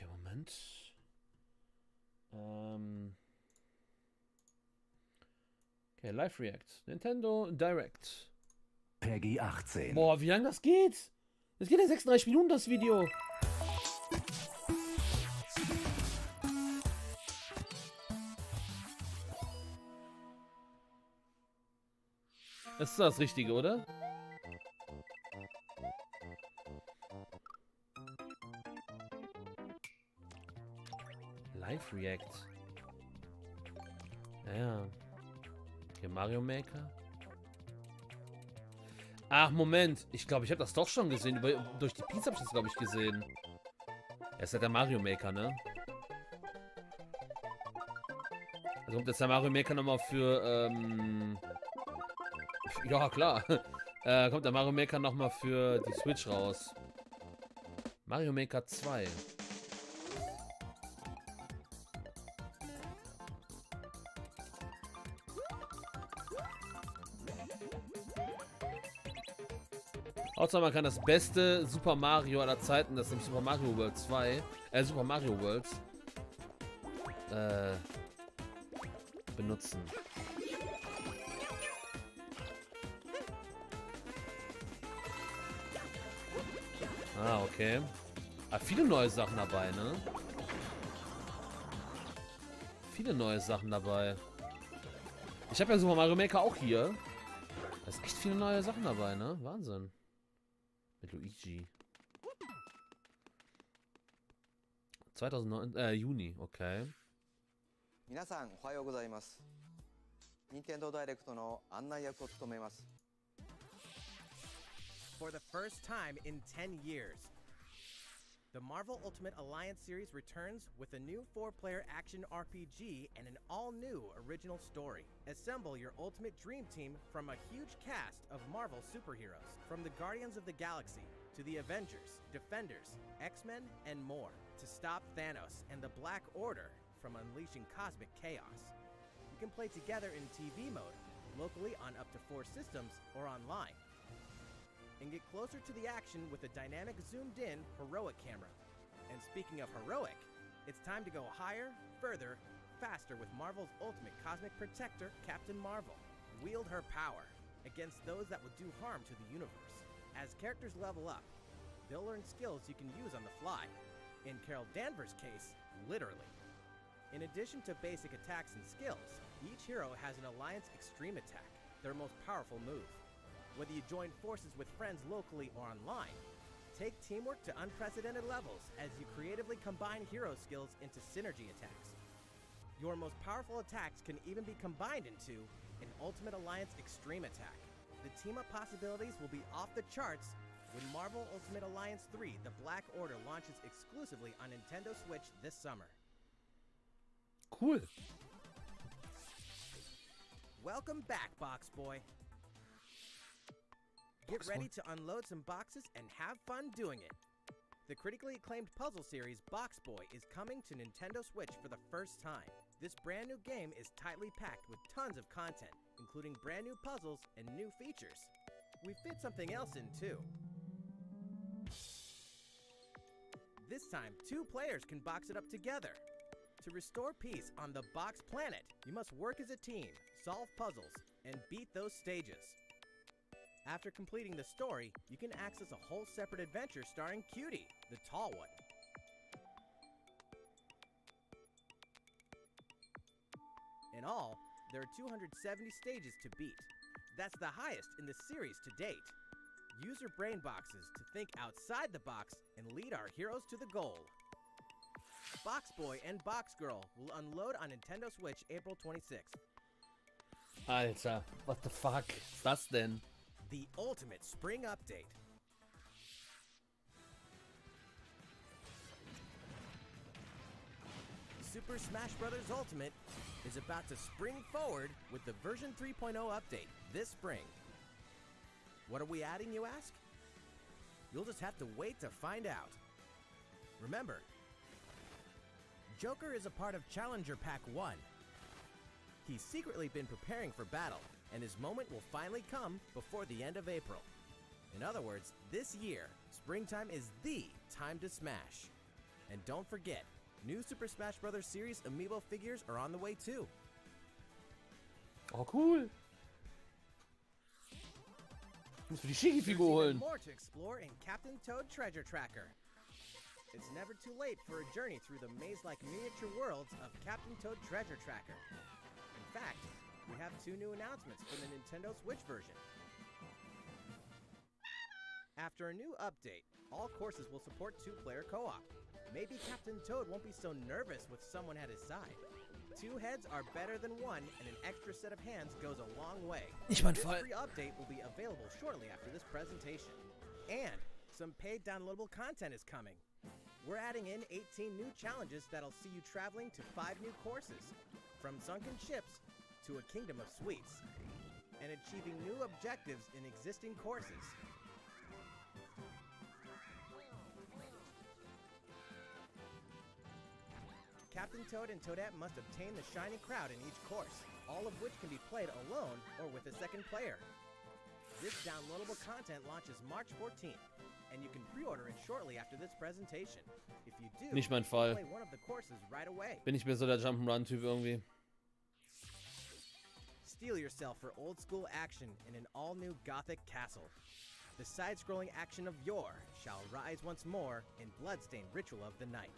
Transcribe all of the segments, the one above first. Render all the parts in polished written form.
Okay, Moment. Okay, Live React. Nintendo Direct. Peggy 18. Boah, wie lange das geht? Das geht ja 36 Minuten, das Video. Das ist das Richtige, oder? Live React. Ja. Okay, Mario Maker. Ach, Moment. Ich glaube, ich habe das doch schon gesehen. Durch die Pizza habe ich das, glaube ich, gesehen. Er ist halt der Mario Maker, ne? Also kommt jetzt der Mario Maker nochmal für, ja, klar. Kommt der Mario Maker nochmal für die Switch raus. Mario Maker 2. Außer man kann das beste Super Mario aller Zeiten, das ist nämlich Super Mario World 2, Super Mario World, benutzen. Ah, okay. Ah, viele neue Sachen dabei, ne? Viele neue Sachen dabei. Ich habe ja Super Mario Maker auch hier. Da ist echt viele neue Sachen dabei, ne? Wahnsinn. Mit Luigi. 2009, Juni, okay. 皆さんおはようございます。任天堂ダイレクトの案内役を務めます。For the first time in 10 years, the Marvel Ultimate Alliance series returns with a new 4-player action RPG and an all-new original story. Assemble your ultimate dream team from a huge cast of Marvel superheroes, from the Guardians of the Galaxy to the Avengers, Defenders, X-Men, and more, to stop Thanos and the Black Order from unleashing cosmic chaos. You can play together in TV mode, locally on up to 4 systems, or online, and get closer to the action with a dynamic zoomed-in heroic camera. And speaking of heroic, it's time to go higher, further, faster with Marvel's ultimate cosmic protector, Captain Marvel. Wield her power against those that would do harm to the universe. As characters level up, they'll learn skills you can use on the fly. In Carol Danvers' case, literally. In addition to basic attacks and skills, each hero has an Alliance Extreme Attack, their most powerful move. Whether you join forces with friends locally or online, take teamwork to unprecedented levels as you creatively combine hero skills into synergy attacks. Your most powerful attacks can even be combined into an Ultimate Alliance Extreme Attack. The team-up possibilities will be off the charts when Marvel Ultimate Alliance 3: The Black Order launches exclusively on Nintendo Switch this summer. Cool. Welcome back, Box Boy. Get ready to unload some boxes and have fun doing it. The critically acclaimed puzzle series Box Boy is coming to Nintendo Switch for the first time. This brand new game is tightly packed with tons of content, including brand new puzzles and new features. We fit something else in too. This time, 2 players can box it up together. To restore peace on the Box Planet, you must work as a team, solve puzzles, and beat those stages. After completing the story, you can access a whole separate adventure starring Cutie, the tall one. In all, there are 270 stages to beat. That's the highest in the series to date. Use your brain boxes to think outside the box and lead our heroes to the goal. Box Boy and Box Girl will unload on Nintendo Switch April 26th. Alter, what the fuck ist das denn? The ultimate spring update. Super Smash Bros. Ultimate is about to spring forward with the version 3.0 update this spring. What are we adding, you ask? You'll just have to wait to find out. Remember, Joker is a part of Challenger Pack 1. He's secretly been preparing for battle, and his moment will finally come before the end of April. In other words, this year, springtime is the time to smash. And don't forget, new Super Smash Bros. Series amiibo figures are on the way too. Oh, cool. Ich muss mir die Shiki-Figur There's holen. even more to explore in Captain Toad Treasure Tracker. It's never too late for a journey through the maze-like miniature worlds of Captain Toad Treasure Tracker. In fact, we have 2 new announcements for the Nintendo Switch version. After a new update, all courses will support 2-player co-op. Maybe Captain Toad won't be so nervous with someone at his side. 2 heads are better than 1, and an extra set of hands goes a long way. Nicht mein This Fall. free update will be available shortly after this presentation. And some paid downloadable content is coming. We're adding in 18 new challenges that'll see you traveling to 5 new courses, from sunken ships to a kingdom of sweets, and achieving new objectives in existing courses. Captain Toad and Toadette must obtain the shiny crowd in each course, all of which can be played alone or with a second player. This downloadable content launches March 14th, and you can pre-order it shortly after this presentation. If you do, Nicht mein Fall. play one of the courses right away. Bin ich mehr so der Jump'n'Run-Typ irgendwie. Steel yourself for old-school action in an all-new Gothic castle. The side-scrolling action of yore shall rise once more in bloodstained ritual of the night.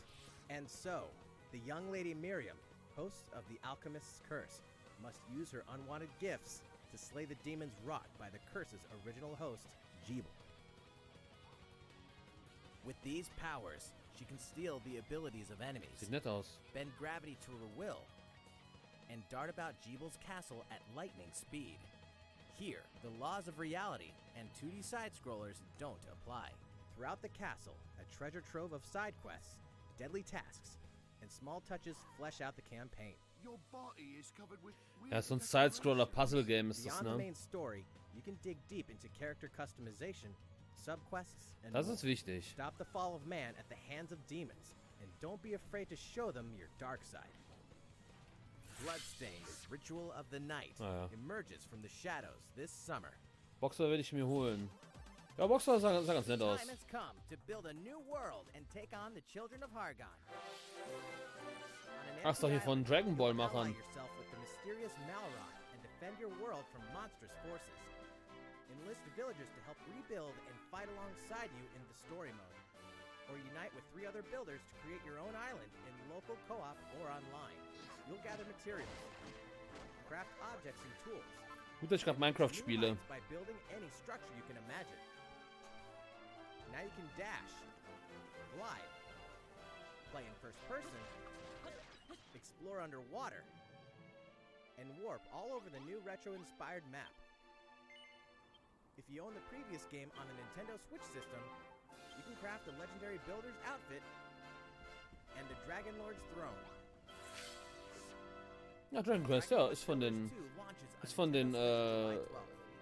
And so, the young lady Miriam, host of the Alchemist's Curse, must use her unwanted gifts to slay the demons wrought by the curse's original host, Jeeble. With these powers, she can steal the abilities of enemies, Sieht nett aus. bend gravity to her will, and dart about Jeeble's castle at lightning speed. Here, the laws of reality and 2D side-scrollers don't apply. Throughout the castle, a treasure trove of side quests, deadly tasks, and small touches flesh out the campaign. Your body is covered with Ja, so ein Side-Scroller-Puzzle-Game ist das, Beyond the ne? main story, you can dig deep into character customization, subquests, and Das more. ist wichtig. Stop the fall of man at the hands of demons, and don't be afraid to show them your dark side. Bloodstained Ritual of the Night Ah, ja. emerges from the shadows this summer. Boxer werde ich mir holen. Ja, Boxer sah ganz nett aus. Time has come to build a new world and take on the children of Hargon. On an Ach, ist doch hier empty von island, Dragon you Ball can ally Machern. yourself with the mysterious Malrod and defend your world from monstrous forces. Enlist villagers to help rebuild and fight alongside you in the story mode. Or unite with 3 other builders to create your own island in local co-op or online. You'll gather materials, craft objects and tools. Gut, dass ich gerade Minecraft New spiele. heights by building any structure you can imagine. Now you can dash, glide, play in first person, explore underwater, and warp all over the new retro-inspired map. If you own the previous game on the Nintendo Switch system, you can craft the legendary builder's outfit and the Dragon Lord's throne. Ja, Dragon Quest, ja, ist von den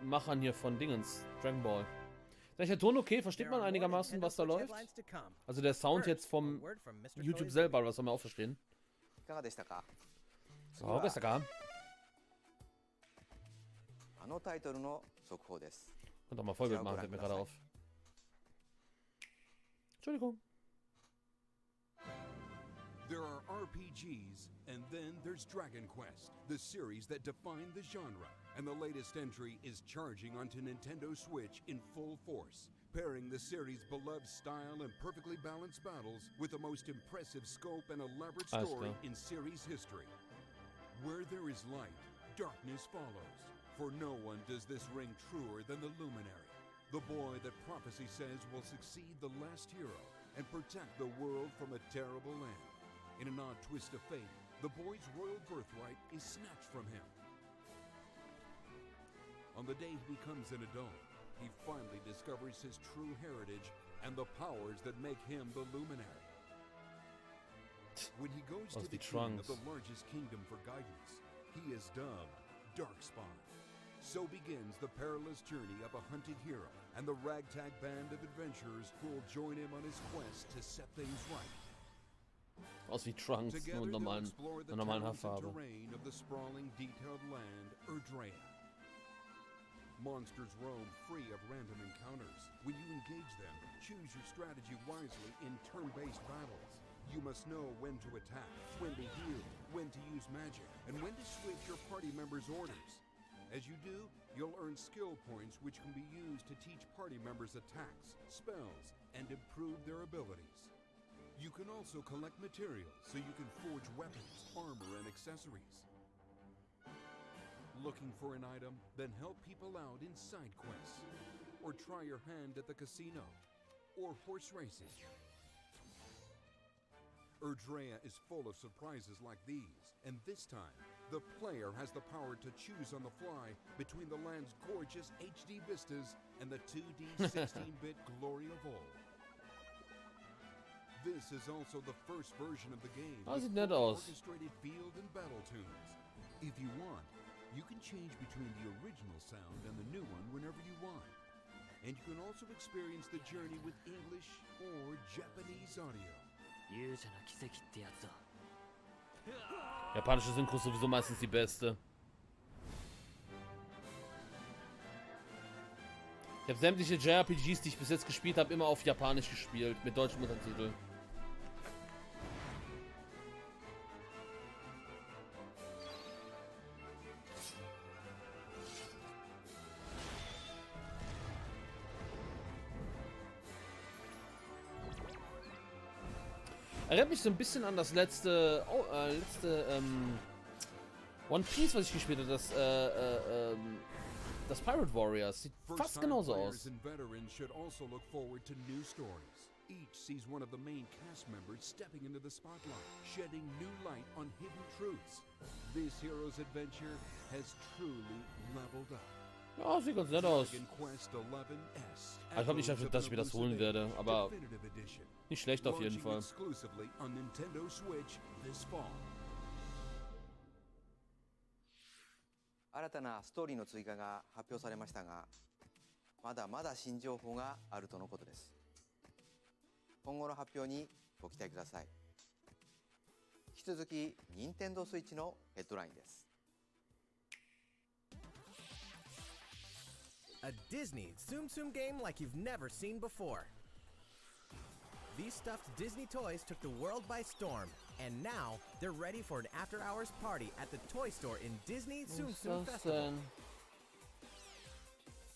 Machern hier von Dingens, Dragon Ball. Ist eigentlich der Ton okay? Versteht man einigermaßen, was da läuft? Also der Sound jetzt vom YouTube selber, was soll man auch verstehen? いかがでしたか？ So, besser gar. あのタイトルの速報です。 Könnt doch mal Vollbild machen, fällt mir gerade auf. Entschuldigung. There are RPGs, and then there's Dragon Quest, the series that defined the genre. And the latest entry is charging onto Nintendo Switch in full force, pairing the series' beloved style and perfectly balanced battles with the most impressive scope and elaborate story in series history. Where there is light, darkness follows. For no one does this ring truer than the Luminary, the boy that prophecy says will succeed the last hero and protect the world from a terrible land. In an odd twist of fate, the boy's royal birthright is snatched from him. On the day he becomes an adult, he finally discovers his true heritage and the powers that make him the Luminary. When he goes to the king of the largest kingdom for guidance, he is dubbed Darkspawn. So begins the perilous journey of a hunted hero and the ragtag band of adventurers who will join him on his quest to set things right. Aus wie Trunks, nur mit normalen Haarfarbe. Terrain of the sprawling, detailed land, Erdrea. Monsters roam free of random encounters. When you engage them, choose your strategy wisely in turn-based battles. You must know when to attack, when to heal, when to use magic, and when to switch your party members' orders. As you do, you'll earn skill points which can be used to teach party members attacks, spells, and improve their abilities. You can also collect materials so you can forge weapons, armor, and accessories. Looking for an item? Then help people out in side quests. Or try your hand at the casino. Or horse racing. Erdrea is full of surprises like these, and this time, the player has the power to choose on the fly between the land's gorgeous HD vistas and the 2D 16-bit glory of old. This is also the first version of the game Oh, with sieht nett full aus. orchestrated field and battle tunes. If you want, you can change between the original sound and the new one whenever you want. And you can also experience the journey with English or Japanese audio. Japanische Synchro ist sowieso meistens die beste. Ich habe sämtliche JRPGs, die ich bis jetzt gespielt habe, immer auf Japanisch gespielt, mit deutschem Untertitel. Erinnert mich so ein bisschen an das letzte One Piece, was ich gespielt habe, das Pirate Warriors. Sieht fast genauso aus. And veterans should also look forward to new stories. Each sees one of the main cast members stepping into the spotlight, shedding new light on hidden truths. This hero's adventure has truly leveled up. Ja, sieht ganz nett aus. Dragon Quest 11S. Ich glaube nicht, dass ich mir das holen werde, aber Definitive Edition. nicht schlecht auf jeden Launching Fall. exclusively on Nintendo Switch this fall. 新たなストーリーの追加が発表されましたが、まだまだ新情報があるとのことです。今後の発表にご期待ください。引き続き、任天堂スイッチのヘッドラインです。A Disney Tsum Tsum game like you've never seen before. These stuffed Disney toys took the world by storm, and now they're ready for an after-hours party at the toy store in Disney Tsum Tsum Festival.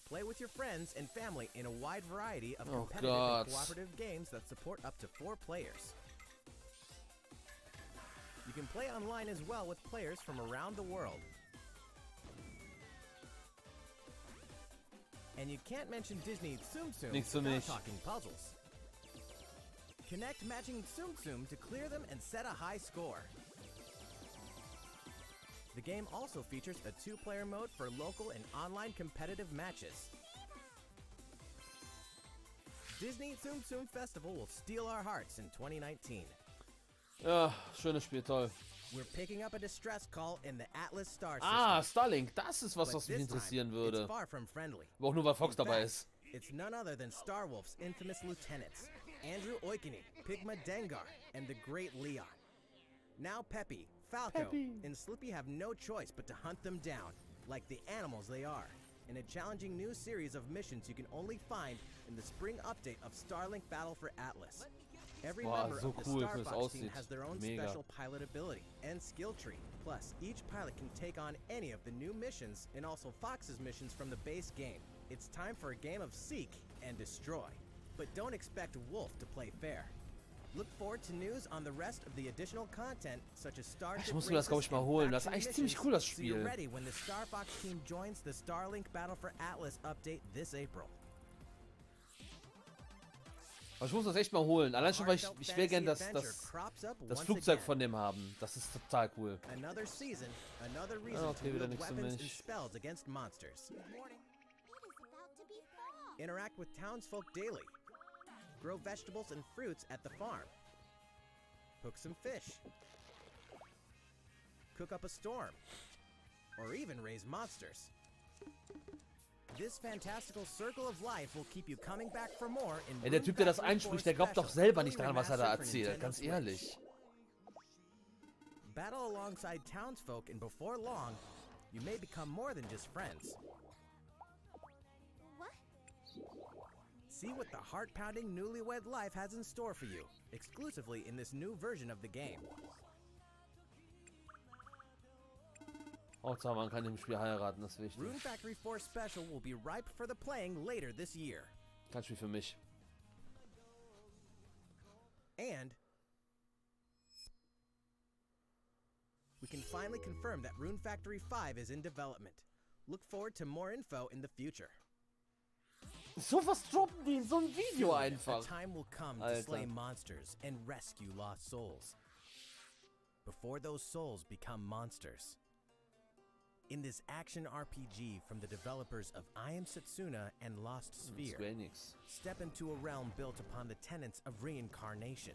Play with your friends and family in a wide variety of competitive and cooperative games that support up to 4 players. You can play online as well with players from around the world. And you can't mention Disney Tsum Tsum without talking puzzles. Connect matching Tsum Tsum to clear them and set a high score. The game also features a 2-player mode for local and online competitive matches. Disney Tsum Tsum Festival will steal our hearts in 2019. Ja, schönes Spiel, toll. We're picking up a distress call in the Atlas Star System. Ah, Starlink, das ist was, But was mich this time, interessieren it's würde. far from friendly. Aber auch nur, weil Fox In dabei fact, ist. It's none other than Starwolf's infamous lieutenants, Andrew Oikini, Pigma Dengar, and the Great Leon. Now Peppy, Falco, and Slippy have no choice but to hunt them down, like the animals they are, in a challenging new series of missions you can only find in the spring update of Starlink Battle for Atlas. Every member so of the cool, Star wie es Fox team aussieht. has their own Mega. special pilot ability and skill tree. Plus, each pilot can take on any of the new missions and also Fox's missions from the base game. It's time for a game of seek and destroy. But don't expect Wolf to play fair. Look forward to news on the rest of the additional content, such as Starship Ich muss mir das, glaube ich, mal holen. Das ist eigentlich ziemlich cool, das so you're Spiel. ready when the Star Fox team joins the Starlink Battle for Atlas update this April. Aber ich muss das echt mal holen. Allein schon, weil ich will gerne das Flugzeug von dem haben. Das ist total cool. Another season, another reason to wieder wield nichts für weapons and mich. spells against monsters. It is about to be fall. Interact with townsfolk daily. Grow vegetables and fruits at the farm. Hook some fish. Cook up a storm. Or even raise monsters. This fantastical circle of life will keep you coming back for more in Ey, der Typ, der das einspricht, der glaubt doch selber nicht daran, was er da erzählt. Ganz ehrlich. Battle alongside townsfolk, and before long, you may become more than just friends. What? See what the heart-pounding newlywed life has in store for you, exclusively in this new version of the game. Hauptsache, man kann im Spiel heiraten, das ist wichtig. Rune Factory 4 Special will be ripe for the playing later this year. Kein Spiel für mich. And we can finally confirm that Rune Factory 5 is in development. Look forward to more info in the future. So was droppen die in so ein Video einfach. A time will come to Alter. slay monsters and rescue lost souls. Before those souls become monsters. In this action RPG from the developers of I Am Setsuna and Lost Sphere, Square Enix. step into a realm built upon the tenets of reincarnation.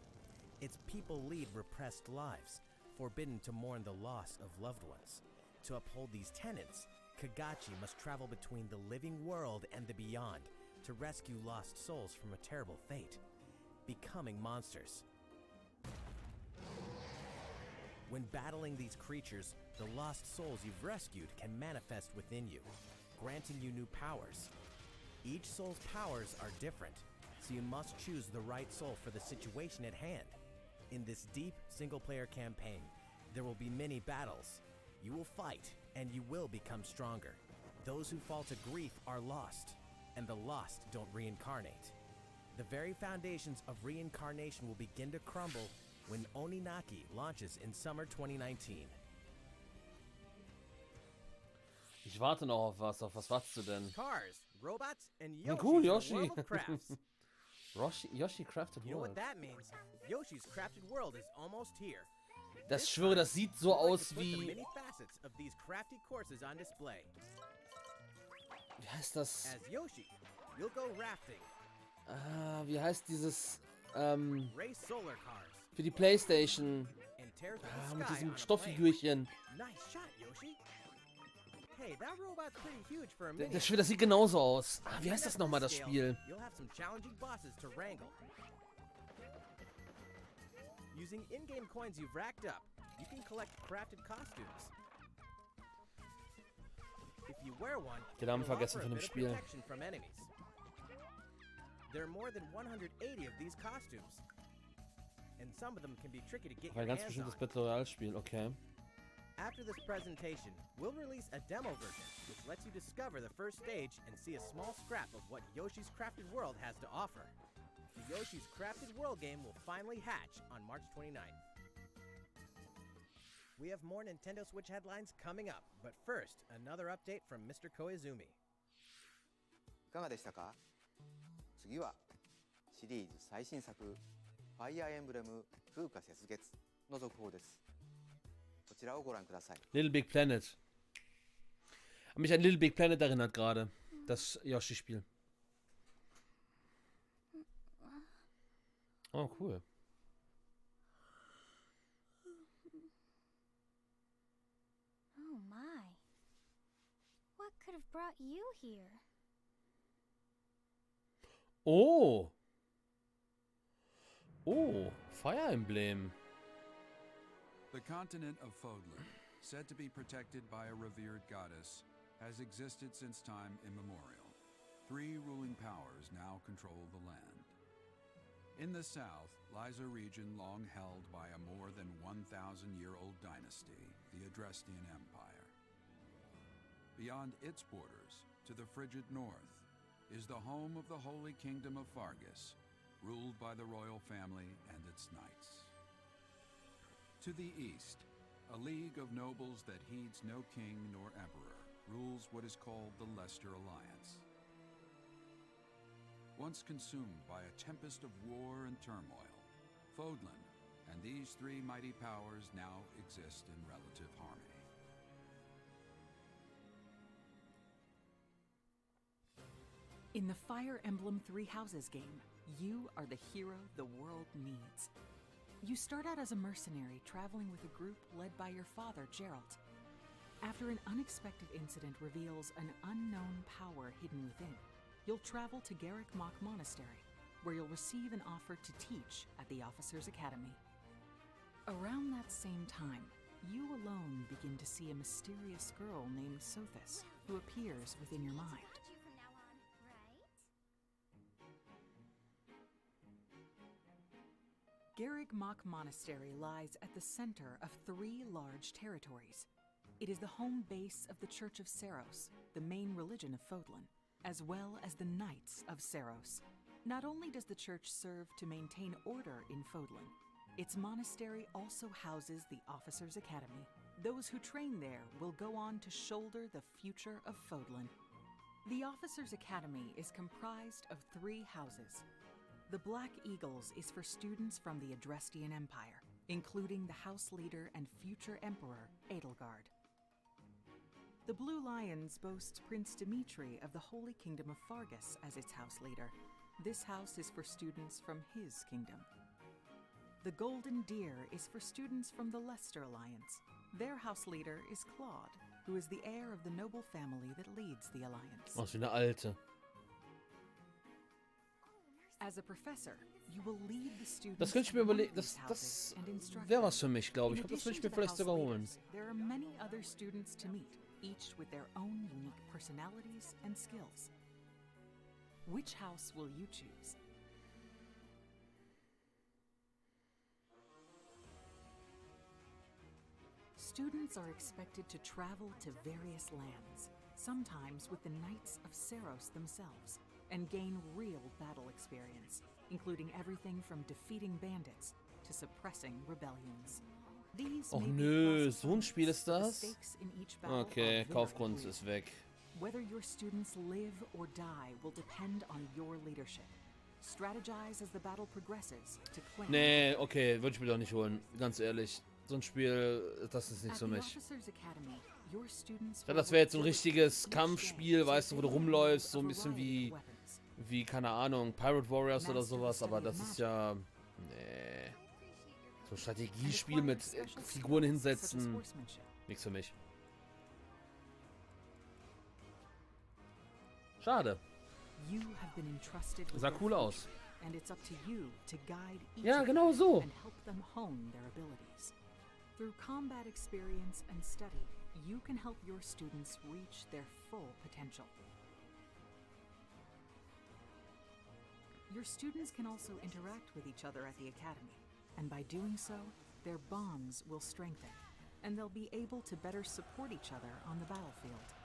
Its people lead repressed lives, forbidden to mourn the loss of loved ones. To uphold these tenets, Kagachi must travel between the living world and the beyond to rescue lost souls from a terrible fate, becoming monsters. When battling these creatures, the lost souls you've rescued can manifest within you, granting you new powers. Each soul's powers are different, so you must choose the right soul for the situation at hand. In this deep single-player campaign, there will be many battles. You will fight, and you will become stronger. Those who fall to grief are lost, and the lost don't reincarnate. The very foundations of reincarnation will begin to crumble when Oninaki launches in summer 2019. Ich warte noch auf was. Auf was wartest du denn? Cars, robots, and Na Yoshi, cool, from Yoshi. the world of crafts. Yoshi Crafted You know what World. that means? Yoshi's crafted world is almost here. Das schwöre, das sieht so We'd like aus to put the wie... many facets of these crafty courses on display. Wie heißt das? As Yoshi, you'll go rafting, Wie heißt dieses... race solar cars, für die Playstation. and tear through the Mit sky diesem on a plane. Stofffigürchen. Nice shot, Yoshi. Hey, that robot's pretty huge for a Das mini. schwöre, das sieht genauso aus. Wie heißt das nochmal, das Spiel? You'll have some challenging bosses to wrangle. Using in-game coins you've racked up, you can collect crafted costumes. If you wear one, Den Namen you'll vergessen offer a von dem bit of Spiel. protection from enemies. There are more than 180 of these costumes, and some of them can be tricky to get Ein your ganz hands bestimmtes on. Battle Royale Spiel, okay. After this presentation, we'll release a demo version, which lets you discover the first stage and see a small scrap of what Yoshi's Crafted World has to offer. The Yoshi's Crafted World game will finally hatch on March 29th. We have more Nintendo Switch headlines coming up, but first, another update from Mr. Koizumi. いかがでしたか？次はシリーズ最新作ファイアーエンブレム風化雪月の続報です。こちらをご覧ください。 Little Big Planet. Hat mich an Little Big Planet erinnert gerade. Das Yoshi-Spiel. Oh, cool. Oh my. What could have brought you here? Oh. Oh, Fire Emblem. The continent of Fodlan, said to be protected by a revered goddess, has existed since time immemorial. 3 ruling powers now control the land. In the south lies a region long held by a more than 1,000-year-old dynasty, the Adrestian Empire. Beyond its borders, to the frigid north, is the home of the Holy Kingdom of Fargus, ruled by the royal family and its knights. To the east, a league of nobles that heeds no king nor emperor rules what is called the Leicester Alliance. Once consumed by a tempest of war and turmoil, Fodlan and these 3 mighty powers now exist in relative harmony. In the Fire Emblem Three Houses game, you are the hero the world needs. You start out as a mercenary traveling with a group led by your father, Geralt. After an unexpected incident reveals an unknown power hidden within, you'll travel to Garrick Mach Monastery, where you'll receive an offer to teach at the Officers' Academy. Around that same time, you alone begin to see a mysterious girl named Sothis, who appears within your mind. Around you from now on, right? Garrigmach Monastery lies at the center of 3 large territories. It is the home base of the Church of Saros, the main religion of Fodlan, as well as the Knights of Saros. Not only does the church serve to maintain order in Fodlan, its monastery also houses the Officers' Academy. Those who train there will go on to shoulder the future of Fodlan. The Officers' Academy is comprised of 3 houses. The Black Eagles is for students from the Adrestian Empire, including the house leader and future emperor, Edelgard. The Blue Lions boasts Prince Dimitri of the Holy Kingdom of Fargus as its house leader. This house is for students from his kingdom. The Golden Deer is for students from the Leicester Alliance. Their house leader is Claude, who is the heir of the noble family that leads the alliance. Oh, ist wie eine alte. As a professor, you will lead the students. Das könnte ich mir überlegen. Das wäre was für mich, glaube ich. Ich glaube, das würde ich mir vielleicht sogar holen. There are many other students to meet, each with their own unique personalities and skills. Which house will you choose? Students are expected to travel to various lands, sometimes with the Knights of Saros themselves, and gain real battle experience, including everything from defeating bandits to suppressing rebellions. These Och nö, so ein Spiel ist das? Okay, Kaufgrund ist weg. Whether your students live or die will depend on your leadership. Strategize as the battle progresses to claim. Nee, okay, würde ich mir doch nicht holen, ganz ehrlich. So ein Spiel, das ist nicht für mich. Ja, das wäre jetzt so ein richtiges Kampfspiel, weißt du, wo du rumläufst, so ein bisschen wie, keine Ahnung, Pirate Warriors oder sowas, aber das ist ja, nee. So ein Strategiespiel mit Figuren hinsetzen, nichts für mich. Schade. Sah cool aus. Ja, genau so. Through combat experience and study, you can help your students reach their full potential. Your students can also interact with each other at the academy, and by doing so, their bonds will strengthen, and they'll be able to better support each other on the battlefield.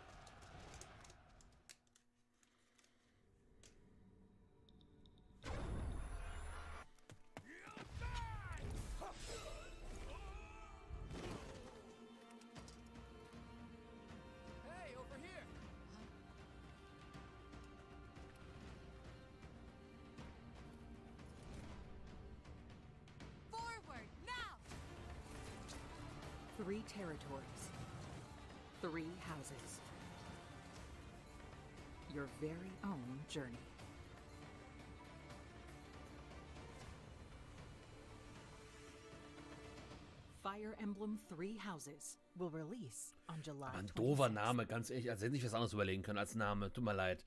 Three territories, 3 houses, your very own journey. Fire Emblem 3 Houses will release on July 26th. Ein doofer Name, ganz ehrlich, als hätte ich was anderes überlegen können als Name. Tut mir leid.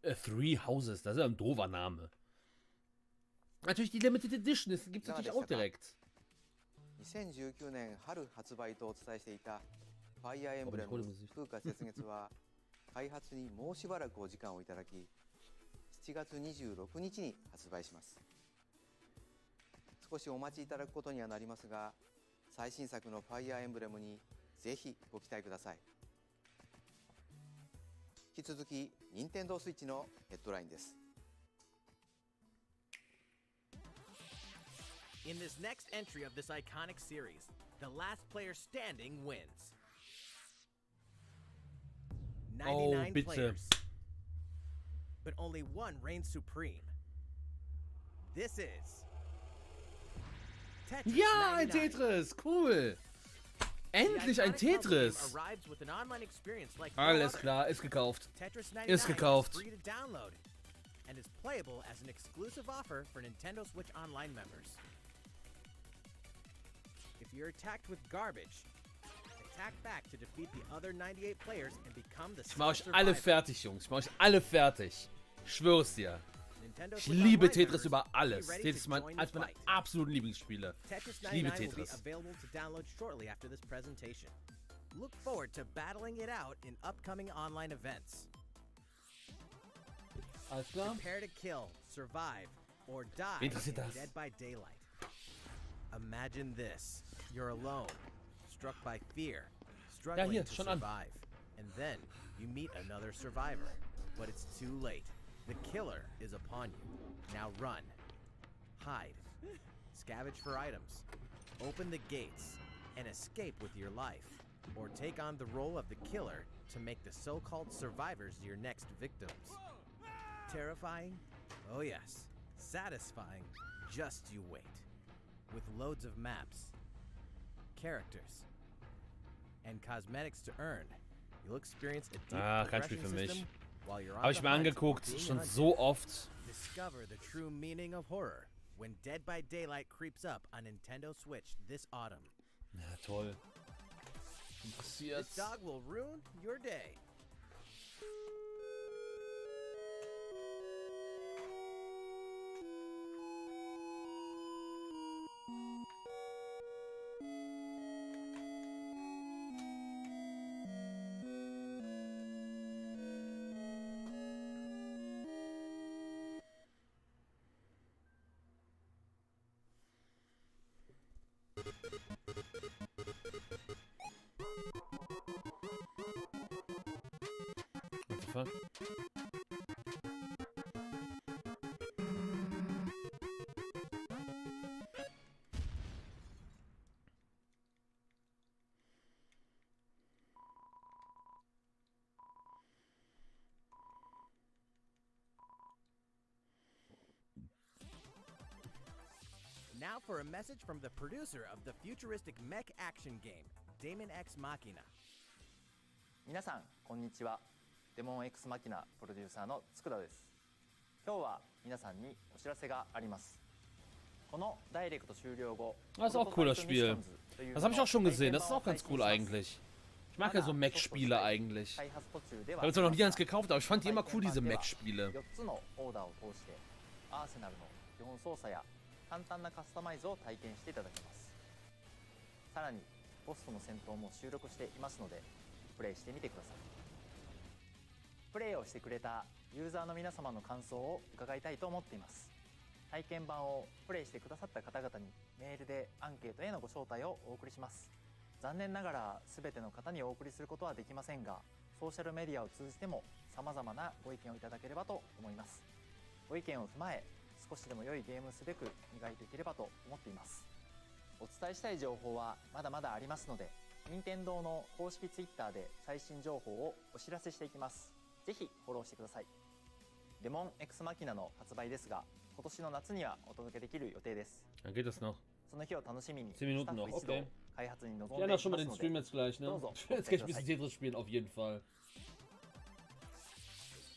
3 Houses, das ist ja ein doofer Name. Natürlich die Limited Edition, das gibt es natürlich auch direkt. 2019年春発売とお伝えしていたファイアーエンブレム風化雪月は開発にもうしばらくお時間をいただき7月26日に発売します。少しお待ちいただくことにはなりますが最新作のファイアーエンブレムにぜひご期待ください。引き続き任天堂スイッチのヘッドラインです。In this next entry of this iconic series, the last player standing wins. 99 players, but only one reigns supreme. This is Tetris Ja, ein 99. Tetris, cool. Endlich ein Tetris. Arrives with an online experience like Alles klar, ist gekauft. Tetris 99 Ist gekauft. is free to download and is playable as an exclusive offer for Nintendo Switch Online members. If you're attacked with garbage, attack back to defeat the other 98 players and become the Ich mach euch survivor. alle fertig, Jungs. Ich mach euch alle fertig. Ich schwör's dir. Nintendo Ich Switch liebe Online Tetris members, über alles. be ready Tetris ist to join eines the meiner fight. absoluten Lieblingsspiele. Tetris Ich liebe 99 will be Tetris. available to download shortly after this presentation. Look forward to battling it out in upcoming online events. Alles klar? Prepare to kill, survive, or die Wen interessiert in das? Dead by Daylight. Imagine this. You're alone, struck by fear, struggling hier, to schon an. survive. And then you meet another survivor. But it's too late. The killer is upon you. Now run. Hide. Scavenge for items. Open the gates and escape with your life. Or take on the role of the killer to make the so-called survivors your next victims. Terrifying? Oh yes. Satisfying? Just you wait. With loads of maps, characters, and cosmetics to earn, you'll experience a deep kein Spiel progression für mich. system while you're on Habe ich the mir hunt, angeguckt, being schon hunted. so oft. Discover the true meaning of horror when Dead by Daylight creeps up on Nintendo Switch this autumn. Ja, toll. This Interessiert. dog will ruin your day. What the fuck? Now for a message from the producer of the futuristic mech action game, Daemon X Machina. 皆さんこんにちは。デモン X マキナプロデューサーの佃です。今日は皆さんにお知らせがあります。このダイレクト終了後、 Das ist auch ein cooler Spiel. Das habe ich auch schon gesehen. Das ist auch ganz cool eigentlich. Ich mag ja so Mech-Spiele eigentlich. Ich habe jetzt noch nie eins gekauft, aber ich fand die immer cool, diese Mech-Spiele. 4つのオーダーを通してアーセナルの基本操作や簡単なカスタマイズを体験していただけます。さらにボスとの戦闘も収録していますのでプレイしてみてください。プレイをしてくれたユーザーの皆様の感想を伺いたいと思っています。体験版をプレイしてくださった方々にメールでアンケートへのご招待をお送りします。残念ながら全ての方にお送りすることはできませんが、ソーシャルメディアを通じても様々なご意見をいただければと思います。ご意見を踏まえ少しでも良いゲームをすべく磨いていければと思っています。お伝えしたい情報はまだまだありますので、任天堂の公式 Twitter で最新情報をお知らせしていきます。ぜひフォローしてください。デモン X マキナの発売ですが、今年の夏にはお届けできる予定です。Dann geht das noch. その日を楽しみに 10 Minuten スタッ noch, フ一同 okay. 開発に臨ん Ich で ändere い schon ま mal す den の Stream で、 jetzt gleich, ne? どうぞ Jetzt kann ich ein bisschen Tetris spielen, auf jeden Fall.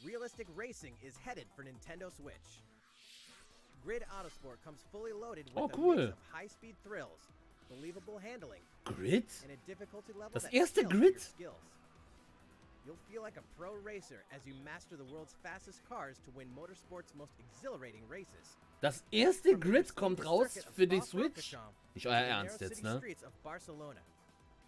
Realistic racing is headed for Nintendo Switch. Grid Autosport comes fully loaded with Oh, a cool. mix of high-speed thrills, believable handling, Grid? and a difficulty level Das that erste scales with Grid? your skills. You'll feel like a pro racer as you master the world's fastest cars to win motorsport's most exhilarating races. Das erste Grid kommt raus für die Switch? Nicht euer Ernst jetzt, ne? Streets of Barcelona.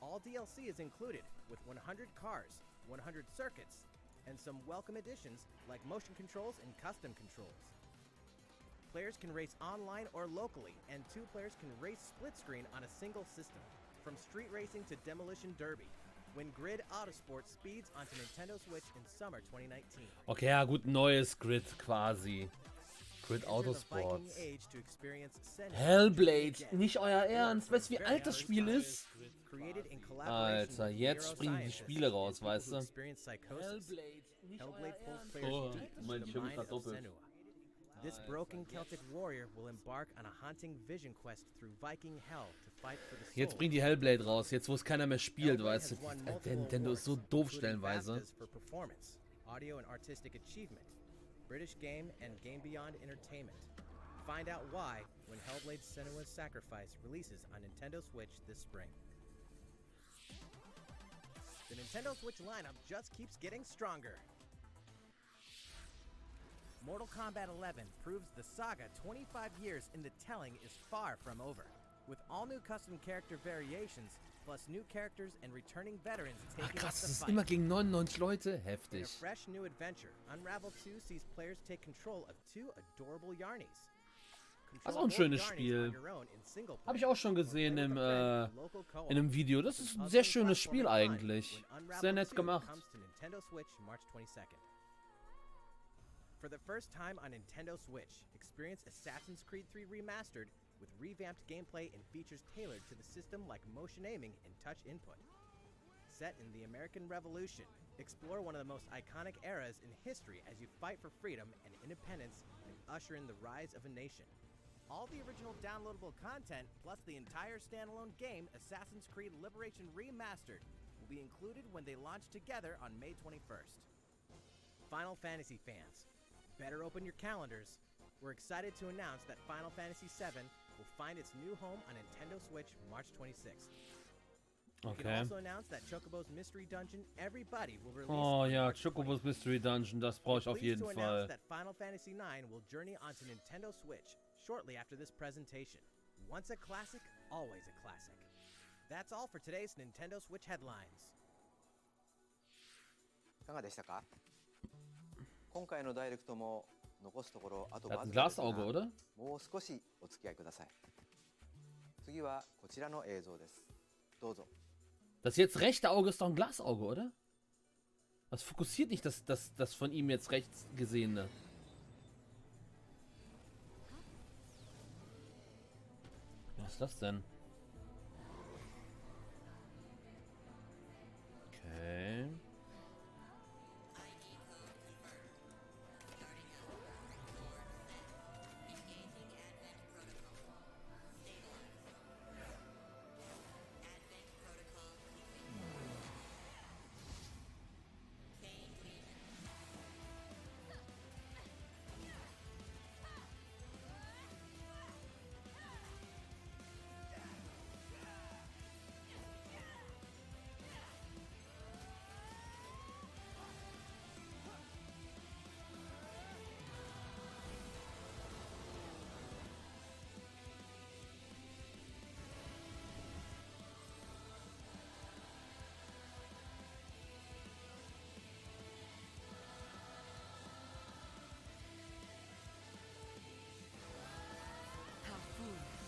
All DLC is included with 100 cars, 100 circuits, and some welcome additions like motion controls and custom controls. Players can race online or locally, and 2 players can race split screen on a single system, from street racing to demolition derby. When Grid Autosport speeds onto Nintendo Switch in summer 2019. Okay, ja gut, neues Grid quasi. Grid Autosport. Hellblade, nicht euer Ernst. Weißt du, wie alt das Spiel ist? Alter, jetzt springen die Spiele raus, weißt du? Hellblade, nicht euer Ernst. Oh, mein Schirm ist verdoppelt. This broken Celtic warrior will embark on a haunting vision quest through Viking hell to fight for the soul. Jetzt bringt die Hellblade raus, jetzt wo es keiner mehr spielt, weißt du? Der Nintendo ist so doof stellenweise. For performance, audio and artistic achievement, British Game and Game Beyond Entertainment. Find out why when Hellblade: Senua's Sacrifice releases on Nintendo Switch this spring. The Nintendo Switch lineup just keeps getting stronger. Mortal Kombat 11 proves the saga 25 years in the telling is far from over. With all new custom character variations, plus new characters and returning veterans Ach taking krass, up das the ist fight. immer gegen 99 Leute? In a Heftig. fresh new adventure, Unravel 2 sees players take control of 2 adorable Yarnies. Das ist auch ein Control both schönes Yarnies Spiel. on your own in single player. Habe ich auch schon gesehen Play with im, a friend in local co-op. in einem Video. Das ist ein Puzzle sehr and schönes Spiel platforming fun eigentlich. when Unravel Sehr nett 2 gemacht. comes to Nintendo Switch March 22nd. For the first time on Nintendo Switch, experience Assassin's Creed 3 Remastered with revamped gameplay and features tailored to the system like motion aiming and touch input. Set in the American Revolution, explore one of the most iconic eras in history as you fight for freedom and independence and usher in the rise of a nation. All the original downloadable content, plus the entire standalone game, Assassin's Creed Liberation Remastered, will be included when they launch together on May 21st. Final Fantasy fans, better open your calendars. We're excited to announce that Final Fantasy VII will find its new home on Nintendo Switch March 26th. We can Okay. also announce that Chocobo's Mystery Dungeon Everybody will release Oh on ja, March 20th. Chocobo's Mystery Dungeon, das brauche ich auf Pleased jeden to announce Fall. that Final Fantasy IX will journey onto Nintendo Switch shortly after this presentation. Once a classic, always a classic. That's all for today's Nintendo Switch headlines. いかがでしたか？今回のダイレクトも残すところあと Er hat わ ein ずかですが Glasauge, oder? もう少しお付き合いください。次はこちらの映像です。どうぞ。 Das jetzt rechte Auge ist doch ein Glasauge, oder? Das fokussiert nicht das von ihm jetzt rechts gesehene. Was ist das denn? Okay. How foolish.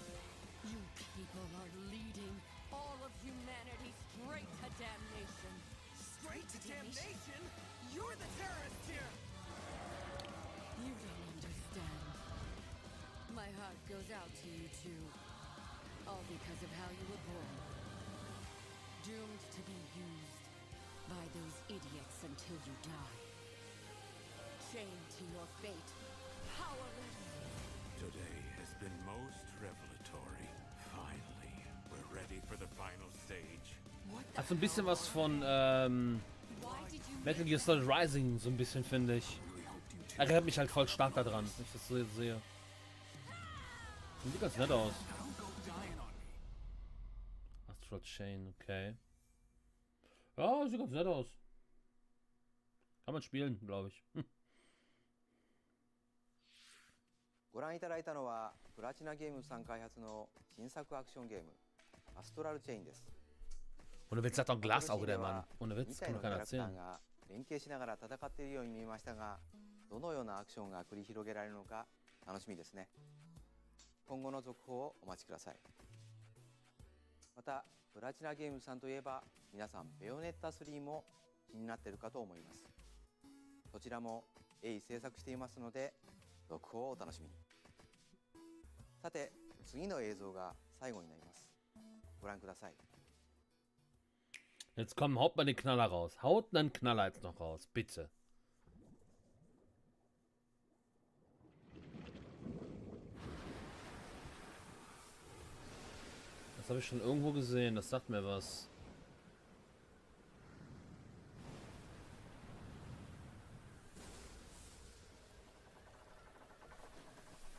You people are leading all of humanity straight to damnation. Straight to damnation? You're the terrorist here! You don't understand. My heart goes out to you two. All because of how you were born. Doomed to be used by those idiots until you die. Chained to your fate. Powerless. Today has been most revelatory. Finally, we're ready for the final stage. Hat so ein bisschen was von Why did you Metal Gear Solid Rising, so ein bisschen, finde ich. Erinnert mich halt voll stark daran, wenn ich das so jetzt sehe. Sieht ganz nett aus. Astral Chain, okay. Ja, sieht ganz nett aus. Kann man spielen, glaube ich. ご覧いただいたのはプラチナゲームズさん開発の新作アクションゲームアストラルチェインです。 Ohne Witz hat doch ein Glasauge, der Mann. Ohne 2 Witz, 体 kann の mir キャ keiner ラクター erzählen. が連携しながら戦っているように見えましたが、どのようなアクションが繰り広げられるのか楽しみですね。今後の続報をお待ちください。またプラチナゲームズさんといえば皆さんベヨネッタ3も気になっているかと思います。そちらも鋭意制作していますので続報をお楽しみに。さて次の映像が最後になります。ご覧ください。 Jetzt komm, haut mal den Knaller raus. Haut einen Knaller jetzt noch raus, bitte. Das habe ich schon irgendwo gesehen, das sagt mir was.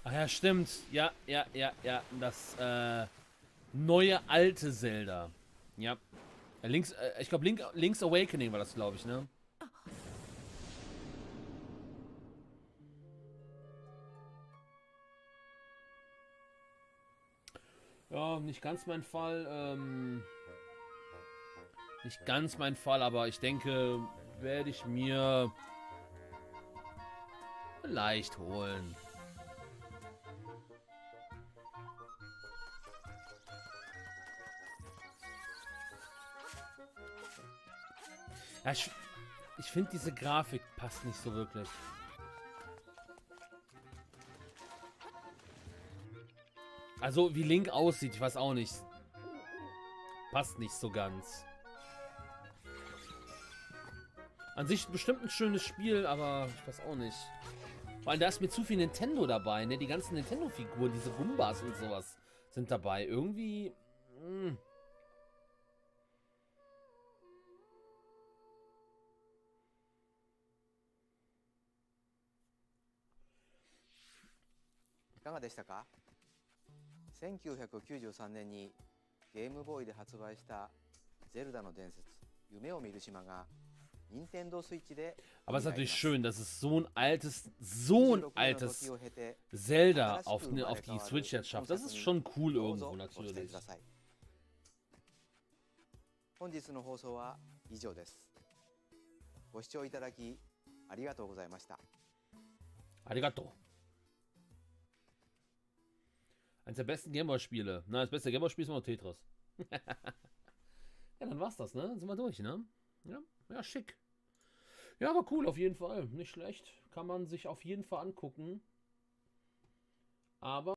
Ach ja, stimmt. Ja. Das neue alte Zelda. Ja. Links, ich glaube Link's Awakening war das, glaube ich, ne? Ja, nicht ganz mein Fall. Nicht ganz mein Fall, aber ich denke, werde ich mir vielleicht holen. Ja, ich finde, diese Grafik passt nicht so wirklich. Also, wie Link aussieht, ich weiß auch nicht. Passt nicht so ganz. An sich bestimmt ein schönes Spiel, aber ich weiß auch nicht. Weil da ist mir zu viel Nintendo dabei, ne? Die ganzen Nintendo-Figuren, diese Gumbas und sowas sind dabei. Irgendwie...いかがでしたか？1993年にゲームボーイで発売した「ゼルダの伝説夢を見る島」が Nintendo Switch で Aber es ist natürlich schön, dass es so ein altes Zelda auf die Switch jetzt schafft. Das ist schon cool irgendwo natürlich. 本日の放送は以上です。ご視聴いただきありがとうございました。Arigato. Eines der besten Gameboy-Spiele. Na, das beste Gameboy-Spiel ist immer noch Tetris. Ja, dann war's das, ne? Dann sind wir durch, ne? Ja, ja, schick. Ja, aber cool, auf jeden Fall. Nicht schlecht. Kann man sich auf jeden Fall angucken. Aber